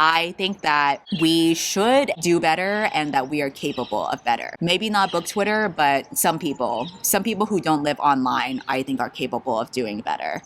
I think that we should do better and that we are capable of better. Maybe not book Twitter, but some people who don't live online, I think are capable of doing better.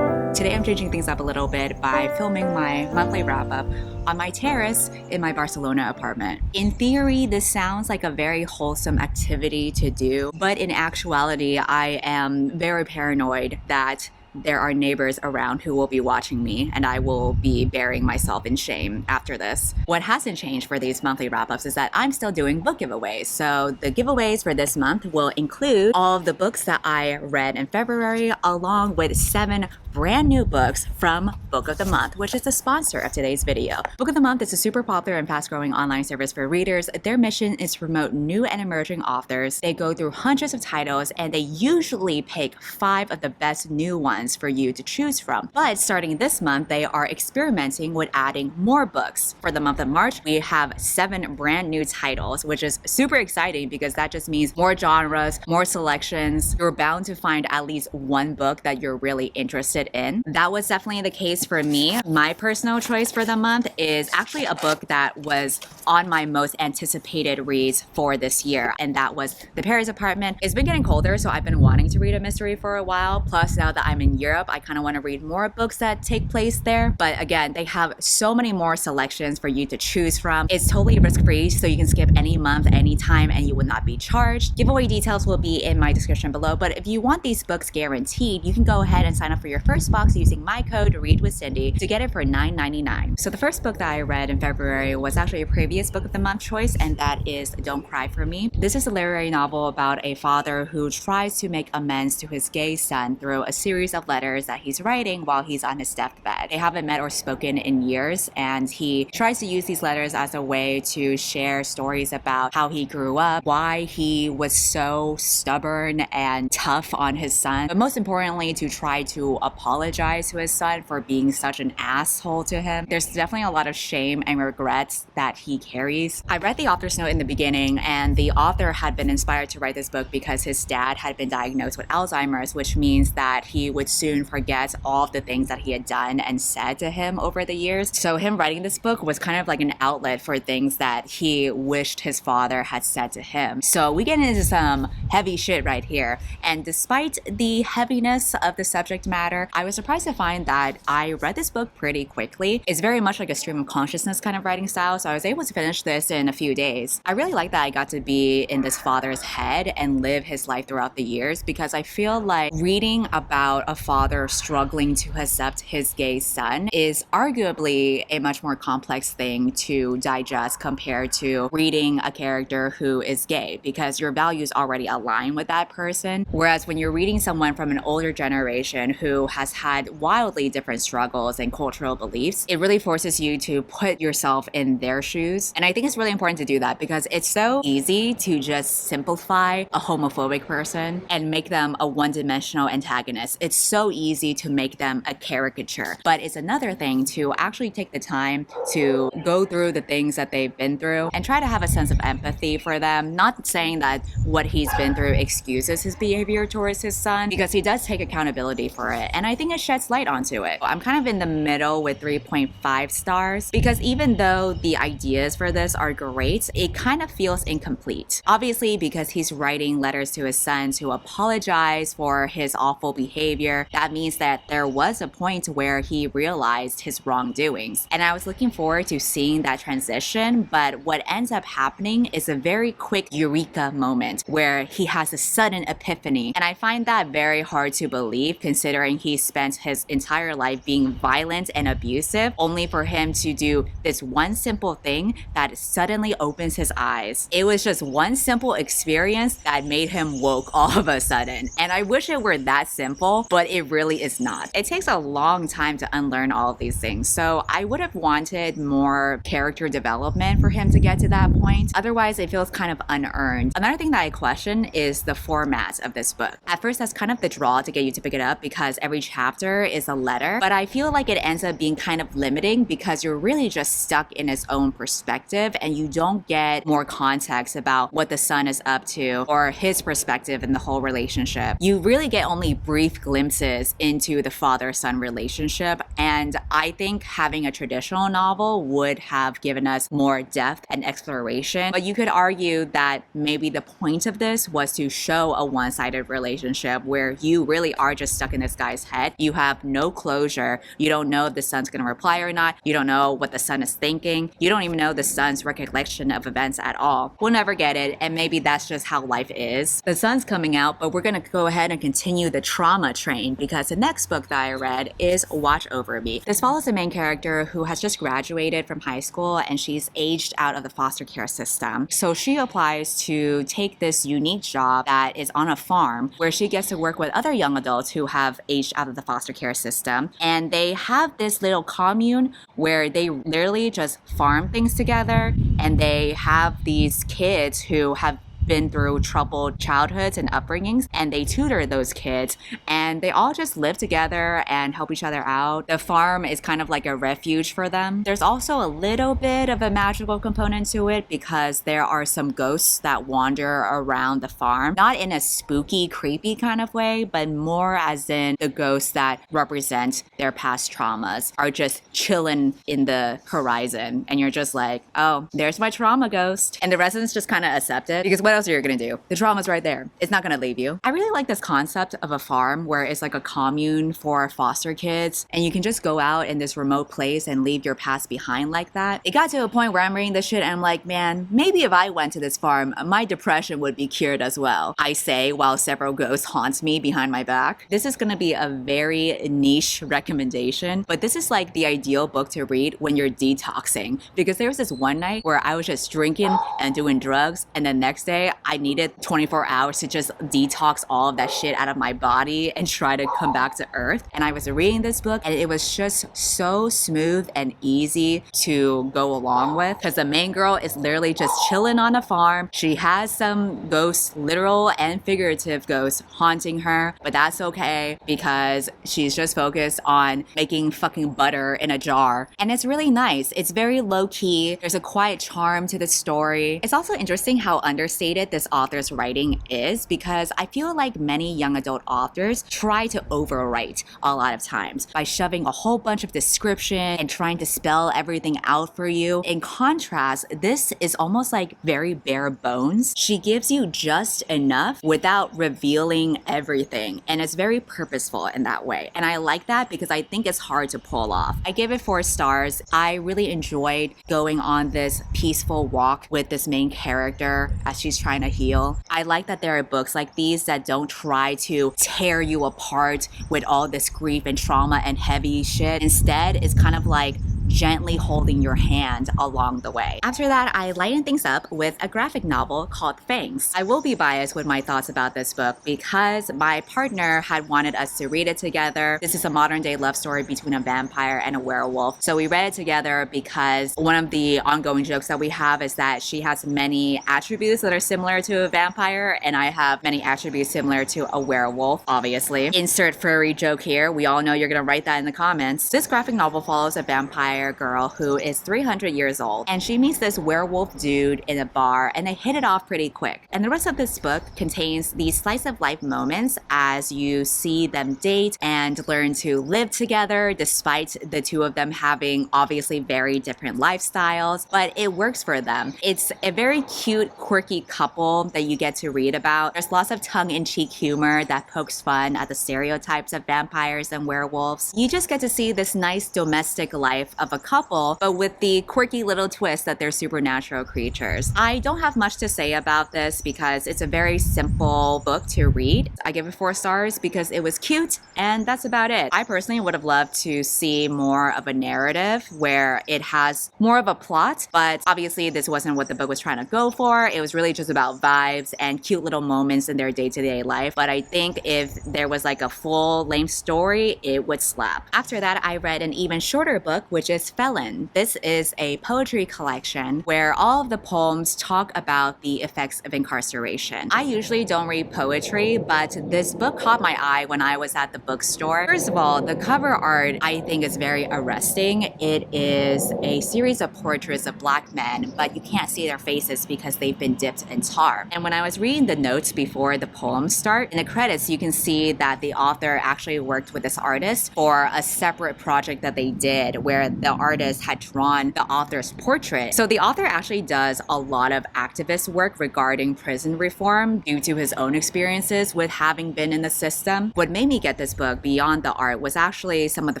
Today I'm changing things up a little bit by filming my monthly wrap-up on my terrace in my Barcelona apartment. In theory, this sounds like a very wholesome activity to do, but in actuality, I am very paranoid that there are neighbors around who will be watching me and I will be burying myself in shame after this. What hasn't changed for these monthly wrap-ups is that I'm still doing book giveaways. So the giveaways for this month will include all of the books that I read in February, along with 7 brand new books from Book of the Month, which is the sponsor of today's video. Book of the Month is a super popular and fast-growing online service for readers. Their mission is to promote new and emerging authors. They go through hundreds of titles and they usually pick 5 of the best new ones for you to choose from. But starting this month, they are experimenting with adding more books. For the month of March, we have 7 brand new titles, which is super exciting because that just means more genres, more selections. You're bound to find at least one book that you're really interested in. That was definitely the case for me. My personal choice for the month is actually a book that was on my most anticipated reads for this year, and that was The Paris Apartment. It's been getting colder, so I've been wanting to read a mystery for a while. Plus, now that I'm in Europe, I kind of want to read more books that take place there. But again, they have so many more selections for you to choose from. It's totally risk-free, so you can skip any month, anytime, and you will not be charged. Giveaway details will be in my description below, but if you want these books guaranteed, you can go ahead and sign up for your first box using my code READWITHCINDY to get it for $9.99. So the first book that I read in February was actually a previous Book of the Month choice, and that is Don't Cry for Me. This is a literary novel about a father who tries to make amends to his gay son through a series of letters that he's writing while he's on his deathbed. They haven't met or spoken in years, and he tries to use these letters as a way to share stories about how he grew up, why he was so stubborn and tough on his son, but most importantly, to try to apologize to his son for being such an asshole to him. There's definitely a lot of shame and regrets that he carries. I read the author's note in the beginning, and the author had been inspired to write this book because his dad had been diagnosed with Alzheimer's, which means that he would soon forget all of the things that he had done and said to him over the years. So him writing this book was kind of like an outlet for things that he wished his father had said to him. So we get into some heavy shit right here. And despite the heaviness of the subject matter, I was surprised to find that I read this book pretty quickly. It's very much like a stream of consciousness kind of writing style, so I was able to finish this in a few days. I really like that I got to be in this father's head and live his life throughout the years, because I feel like reading about a father struggling to accept his gay son is arguably a much more complex thing to digest compared to reading a character who is gay, because your values already align with that person. Whereas when you're reading someone from an older generation who has had wildly different struggles and cultural beliefs, it really forces you to put yourself in their shoes. And I think it's really important to do that because it's so easy to just simplify a homophobic person and make them a one-dimensional antagonist. It's so easy to make them a caricature. But it's another thing to actually take the time to go through the things that they've been through and try to have a sense of empathy for them. Not saying that what he's been through excuses his behavior towards his son, because he does take accountability for it. And I think it sheds light onto it. I'm kind of in the middle with 3.5 stars because even though the ideas for this are great, it kind of feels incomplete. Obviously, because he's writing letters to his son to apologize for his awful behavior, that means that there was a point where he realized his wrongdoings. And I was looking forward to seeing that transition, but what ends up happening is a very quick eureka moment where he has a sudden epiphany. And I find that very hard to believe, considering he spent his entire life being violent and abusive, only for him to do this one simple thing that suddenly opens his eyes. It was just one simple experience that made him woke all of a sudden. And I wish it were that simple, but but it really is not. It takes a long time to unlearn all of these things. So I would have wanted more character development for him to get to that point. Otherwise, it feels kind of unearned. Another thing that I question is the format of this book. At first, that's kind of the draw to get you to pick it up because every chapter is a letter, but I feel like it ends up being kind of limiting because you're really just stuck in its own perspective and you don't get more context about what the son is up to or his perspective in the whole relationship. You really get only brief glimpses into the father-son relationship, and I think having a traditional novel would have given us more depth and exploration. But you could argue that maybe the point of this was to show a one-sided relationship where you really are just stuck in this guy's head. You have no closure. You don't know if the son's gonna reply or not. You don't know what the son is thinking. You don't even know the son's recollection of events at all. We'll never get it, and maybe that's just how life is. The sun's coming out, but we're gonna go ahead and continue the trauma train because the next book that I read is Watch Over Me. This follows the main character who has just graduated from high school and she's aged out of the foster care system. So she applies to take this unique job that is on a farm where she gets to work with other young adults who have aged out of the foster care system. And they have this little commune where they literally just farm things together, and they have these kids who have been through troubled childhoods and upbringings, and they tutor those kids, and they all just live together and help each other out. The farm is kind of like a refuge for them. There's also a little bit of a magical component to it because there are some ghosts that wander around the farm, not in a spooky, creepy kind of way, but more as in the ghosts that represent their past traumas are just chilling in the horizon, and you're just like, oh, there's my trauma ghost. And the residents just kind of accept it because what else are you gonna do? The trauma's right there. It's not gonna leave you. I really like this concept of a farm where it's like a commune for foster kids and you can just go out in this remote place and leave your past behind like that. It got to a point where I'm reading this shit and I'm like, man, maybe if I went to this farm, my depression would be cured as well. I say while several ghosts haunt me behind my back. This is gonna be a very niche recommendation, but this is like the ideal book to read when you're detoxing, because there was this one night where I was just drinking and doing drugs, and the next day I needed 24 hours to just detox all of that shit out of my body and try to come back to earth. And I was reading this book and it was just so smooth and easy to go along with because the main girl is literally just chilling on a farm. She has some ghosts, literal and figurative ghosts haunting her, but that's okay because she's just focused on making fucking butter in a jar. And it's really nice. It's very low key. There's a quiet charm to the story. It's also interesting how understated this author's writing is because I feel like many young adult authors try to overwrite a lot of times by shoving a whole bunch of description and trying to spell everything out for you. In contrast, this is almost like very bare bones. She gives you just enough without revealing everything, and it's very purposeful in that way. And I like that because I think it's hard to pull off. I give it 4 stars. I really enjoyed going on this peaceful walk with this main character as she's trying to heal. I like that there are books like these that don't try to tear you apart with all this grief and trauma and heavy shit. Instead, it's kind of like gently holding your hand along the way. After that, I lightened things up with a graphic novel called Fangs. I will be biased with my thoughts about this book because my partner had wanted us to read it together. This is a modern day love story between a vampire and a werewolf. So we read it together because one of the ongoing jokes that we have is that she has many attributes that are similar to a vampire and I have many attributes similar to a werewolf, obviously. Insert furry joke here. We all know you're gonna write that in the comments. This graphic novel follows a vampire girl who is 300 years old and she meets this werewolf dude in a bar and they hit it off pretty quick. And the rest of this book contains these slice of life moments as you see them date and learn to live together despite the two of them having obviously very different lifestyles, but it works for them. It's a very cute, quirky couple that you get to read about. There's lots of tongue-in-cheek humor that pokes fun at the stereotypes of vampires and werewolves. You just get to see this nice domestic life of of a couple, but with the quirky little twist that they're supernatural creatures. I don't have much to say about this because it's a very simple book to read. I give it 4 stars because it was cute, and that's about it. I personally would have loved to see more of a narrative where it has more of a plot, but obviously this wasn't what the book was trying to go for. It was really just about vibes and cute little moments in their day-to-day life. But I think if there was like a full-length story, it would slap. After that, I read an even shorter book, which is Felon. This is a poetry collection where all of the poems talk about the effects of incarceration. I usually don't read poetry, but this book caught my eye when I was at the bookstore. First of all, the cover art I think is very arresting. It is a series of portraits of Black men, but you can't see their faces because they've been dipped in tar. And when I was reading the notes before the poems start, in the credits you can see that the author actually worked with this artist for a separate project that they did where the artist had drawn the author's portrait. So the author actually does a lot of activist work regarding prison reform due to his own experiences with having been in the system. What made me get this book beyond the art was actually some of the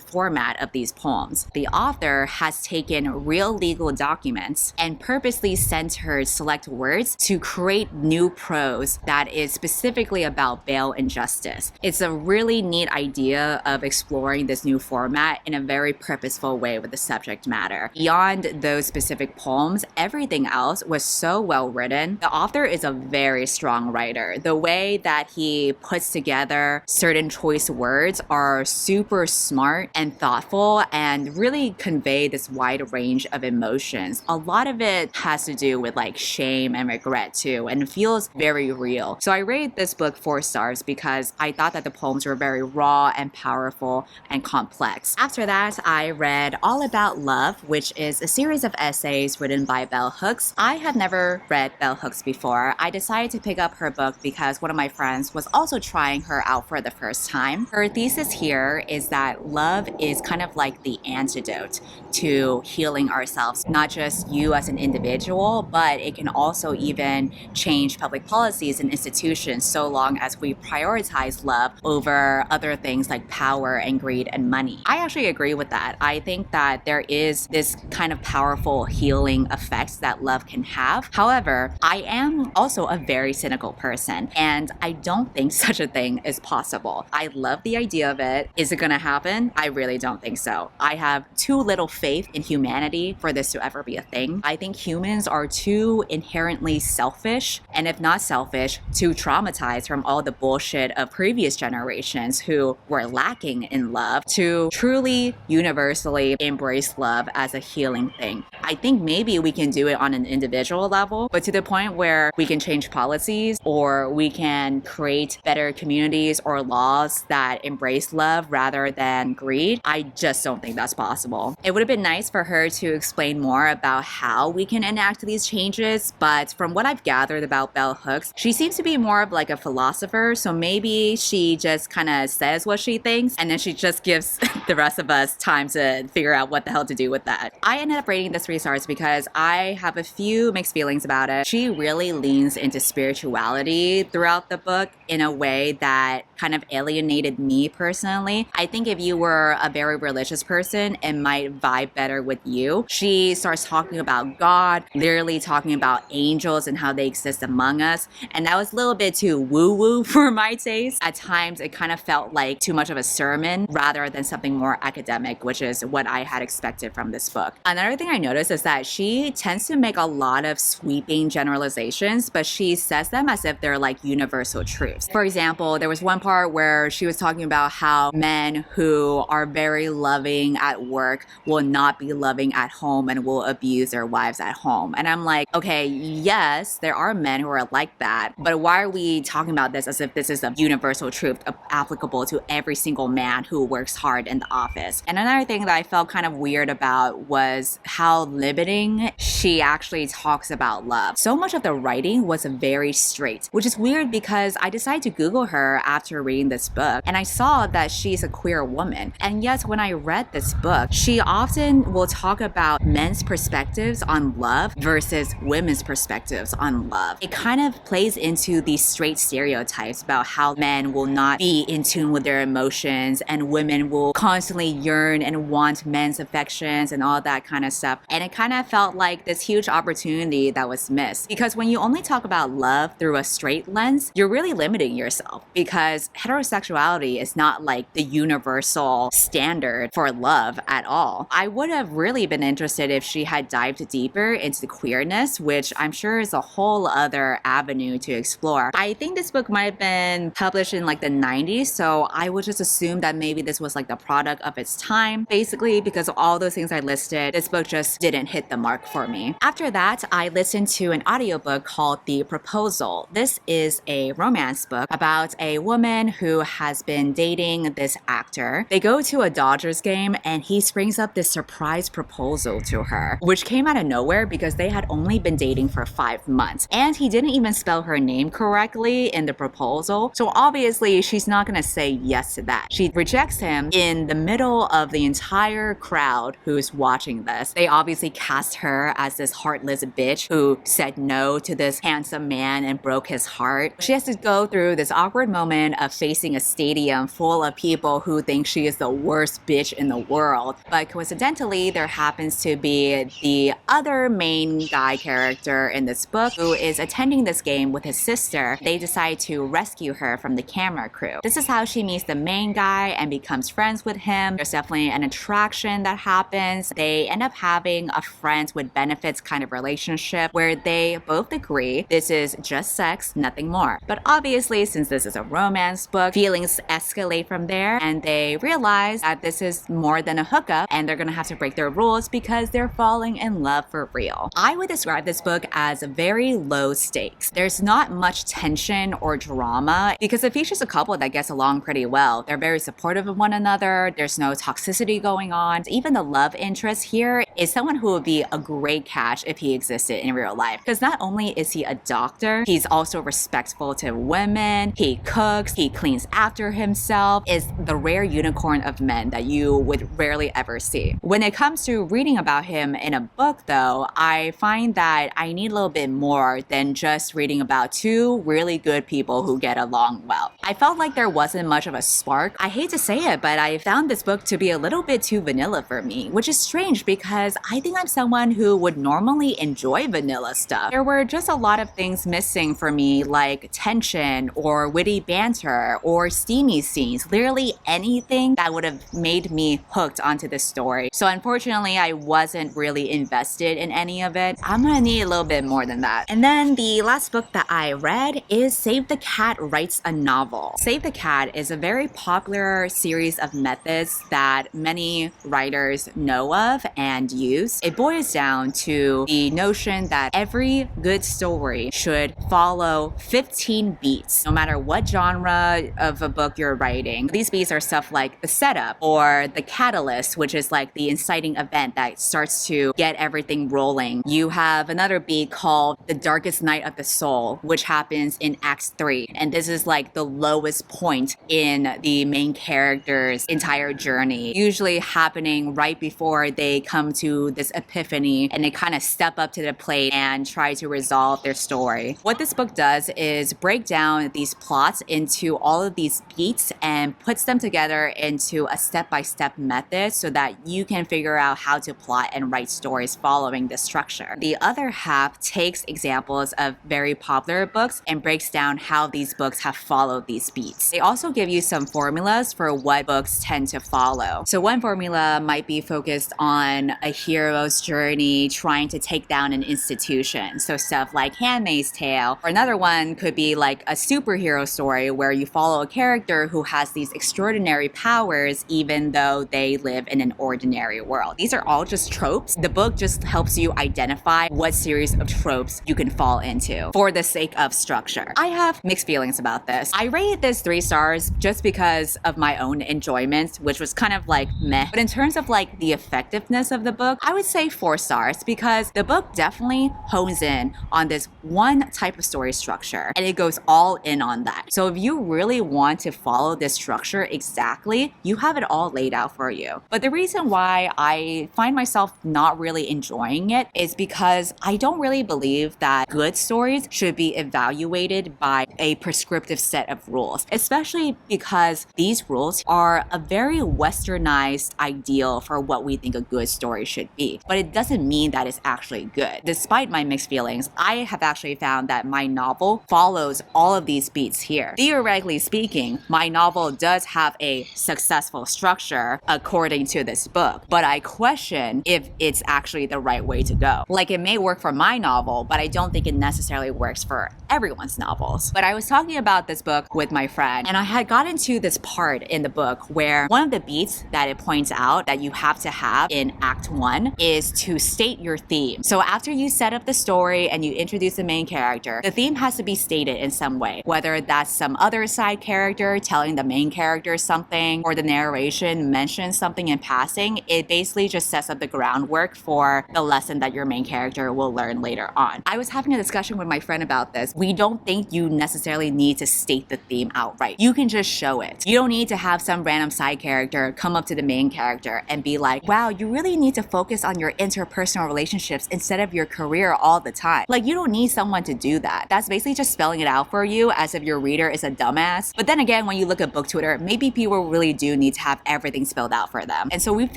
format of these poems. The author has taken real legal documents and purposely centered select words to create new prose that is specifically about bail and justice. It's a really neat idea of exploring this new format in a very purposeful way with the subject matter. Beyond those specific poems, everything else was so well written. The author is a very strong writer. The way that he puts together certain choice words are super smart and thoughtful and really convey this wide range of emotions. A lot of it has to do with like shame and regret too, and it feels very real. So I rated this book 4 stars because I thought that the poems were very raw and powerful and complex. After that, I read All About Love, which is a series of essays written by Bell Hooks. I had never read Bell Hooks before. I decided to pick up her book because one of my friends was also trying her out for the first time. Her thesis here is that love is kind of like the antidote to healing ourselves, not just you as an individual, but it can also even change public policies and institutions so long as we prioritize love over other things like power and greed and money. I actually agree with that. I think that there is this kind of powerful healing effects that love can have. However, I am also a very cynical person, and I don't think such a thing is possible. I love the idea of it. Is it gonna happen? I really don't think so. I have too little faith in humanity for this to ever be a thing. I think humans are too inherently selfish, and if not selfish, too traumatized from all the bullshit of previous generations who were lacking in love to truly universally embrace love as a healing thing. I think maybe we can do it on an individual level, but to the point where we can change policies or we can create better communities or laws that embrace love rather than greed, I just don't think that's possible. It would have been nice for her to explain more about how we can enact these changes, but from what I've gathered about Bell Hooks, she seems to be more of like a philosopher, so maybe she just kind of says what she thinks and then she just gives the rest of us time to figure out what the hell to do with that. I ended up rating this 3 stars because I have a few mixed feelings about it. She really leans into spirituality throughout the book in a way that kind of alienated me personally. I think if you were a very religious person, it might vibe better with you. She starts talking about God, literally talking about angels and how they exist among us, and that was a little bit too woo-woo for my taste. At times, it kind of felt like too much of a sermon rather than something more academic, which is what I had expected from this book. Another thing I noticed is that she tends to make a lot of sweeping generalizations, but she says them as if they're like universal truths. For example, there was one part where she was talking about how men who are very loving at work will not be loving at home and will abuse their wives at home. And I'm like, okay, yes, there are men who are like that, but why are we talking about this as if this is a universal truth applicable to every single man who works hard in the office? And another thing that I felt kind of weird about was how limiting she actually talks about love. So much of the writing was very straight, which is weird because I decided to Google her after reading this book and I saw that she's a queer woman. And yet when I read this book, she often will talk about men's perspectives on love versus women's perspectives on love. It kind of plays into these straight stereotypes about how men will not be in tune with their emotions and women will constantly yearn and want men's romance, affections, and all that kind of stuff. And it kind of felt like this huge opportunity that was missed. Because when you only talk about love through a straight lens, you're really limiting yourself, because heterosexuality is not like the universal standard for love at all. I would have really been interested if she had dived deeper into queerness, which I'm sure is a whole other avenue to explore. I think this book might have been published in like the 90s, so I would just assume that maybe this was like the product of its time. Basically, because of all those things I listed, this book just didn't hit the mark for me. After that, I listened to an audiobook called The Proposal. This is a romance book about a woman who has been dating this actor. They go to a Dodgers game and he springs up this surprise proposal to her, which came out of nowhere because they had only been dating for 5 months. And he didn't even spell her name correctly in the proposal. So obviously she's not gonna say yes to that. She rejects him in the middle of the entire crowd who's watching this. They obviously cast her as this heartless bitch who said no to this handsome man and broke his heart. She has to go through this awkward moment of facing a stadium full of people who think she is the worst bitch in the world. But coincidentally, there happens to be the other main guy character in this book who is attending this game with his sister. They decide to rescue her from the camera crew. This is how she meets the main guy and becomes friends with him. There's definitely an attraction that happens. They end up having a friends with benefits kind of relationship where they both agree this is just sex, nothing more. But obviously, since this is a romance book, feelings escalate from there and they realize that this is more than a hookup and they're gonna have to break their rules because they're falling in love for real. I would describe this book as very low stakes. There's not much tension or drama because it features a couple that gets along pretty well. They're very supportive of one another. There's no toxicity going on. Even the love interest here is someone who would be a great catch if he existed in real life. Because not only is he a doctor, he's also respectful to women, he cooks, he cleans after himself, is the rare unicorn of men that you would rarely ever see. When it comes to reading about him in a book though, I find that I need a little bit more than just reading about two really good people who get along well. I felt like there wasn't much of a spark. I hate to say it, but I found this book to be a little bit too vanilla for me, which is strange because I think I'm someone who would normally enjoy vanilla stuff. There were just a lot of things missing for me, like tension or witty banter or steamy scenes, literally anything that would have made me hooked onto this story. So unfortunately, I wasn't really invested in any of it. I'm gonna need a little bit more than that. And then the last book that I read is Save the Cat Writes a Novel. Save the Cat is a very popular series of methods that many writers know of and use. It boils down to the notion that every good story should follow 15 beats, no matter what genre of a book you're writing. These beats are stuff like the setup or the catalyst, which is like the inciting event that starts to get everything rolling. You have another beat called The Darkest Night of the Soul, which happens in Act 3. And this is like the lowest point in the main character's entire journey, usually happening right before they come to this epiphany and they kind of step up to the plate and try to resolve their story. What this book does is break down these plots into all of these beats and puts them together into a step-by-step method so that you can figure out how to plot and write stories following this structure. The other half takes examples of very popular books and breaks down how these books have followed these beats. They also give you some formulas for what books tend to follow. So one formula might be focused on a hero's journey trying to take down an institution. So stuff like Handmaid's Tale. Or another one could be like a superhero story where you follow a character who has these extraordinary powers even though they live in an ordinary world. These are all just tropes. The book just helps you identify what series of tropes you can fall into for the sake of structure. I have mixed feelings about this. I rated this 3 stars just because of my own enjoyment, which was kind of like meh. But in terms of like the effectiveness of the book, I would say 4 stars because the book definitely hones in on this one type of story structure and it goes all in on that. So if you really want to follow this structure exactly, you have it all laid out for you. But the reason why I find myself not really enjoying it is because I don't really believe that good stories should be evaluated by a prescriptive set of rules, especially because these rules are a very westernized idea ideal for what we think a good story should be. But it doesn't mean that it's actually good. Despite my mixed feelings, I have actually found that my novel follows all of these beats here. Theoretically speaking, my novel does have a successful structure according to this book, but I question if it's actually the right way to go. Like, it may work for my novel, but I don't think it necessarily works for everyone's novels. But I was talking about this book with my friend, and I had gotten to this part in the book where one of the beats that it points out that you have to have in Act 1 is to state your theme. So after you set up the story and you introduce the main character, the theme has to be stated in some way, whether that's some other side character telling the main character something or the narration mentions something in passing. It basically just sets up the groundwork for the lesson that your main character will learn later on. I was having a discussion with my friend about this. We don't think you necessarily need to state the theme outright. You can just show it. You don't need to have some random side character come up to the main character and be like, wow, you really need to focus on your interpersonal relationships instead of your career all the time. Like, you don't need someone to do that. That's basically just spelling it out for you as if your reader is a dumbass. But then again, when you look at book Twitter, maybe people really do need to have everything spelled out for them. And so we've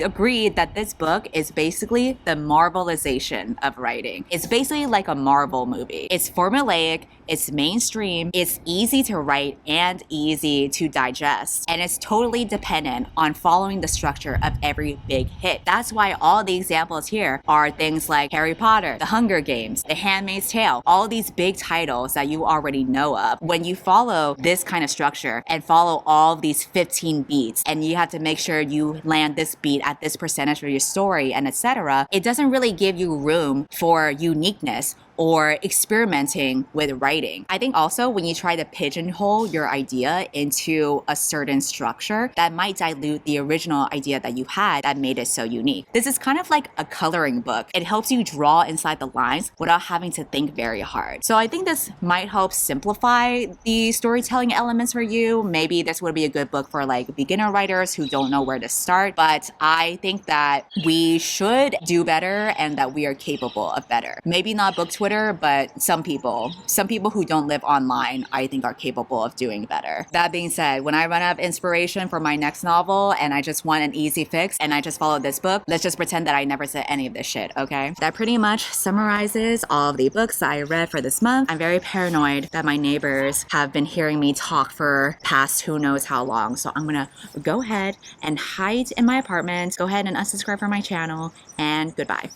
agreed that this book is basically the Marvelization of writing. It's basically like a Marvel movie. It's formulaic, it's mainstream, it's easy to write and easy to digest, and it's totally dependent on following the structure of every big hit. That's why all the examples here are things like Harry Potter, The Hunger Games, The Handmaid's Tale, all these big titles that you already know of. When you follow this kind of structure and follow all these 15 beats, and you have to make sure you land this beat at this percentage of your story and etc., it doesn't really give you room for uniqueness or experimenting with writing. I think also when you try to pigeonhole your idea into a certain structure, that might dilute the original idea that you had that made it so unique. This is kind of like a coloring book. It helps you draw inside the lines without having to think very hard. So I think this might help simplify the storytelling elements for you. Maybe this would be a good book for like beginner writers who don't know where to start, but I think that we should do better and that we are capable of better. Maybe not book Twitter, but some people who don't live online, I think are capable of doing better. That being said, when I run out of inspiration for my next novel and I just want an easy fix and I just follow this book, let's just pretend that I never said any of this shit, okay? That pretty much summarizes all of the books I read for this month. I'm very paranoid that my neighbors have been hearing me talk for past who knows how long, so I'm gonna go ahead and hide in my apartment, go ahead and unsubscribe from my channel, and goodbye.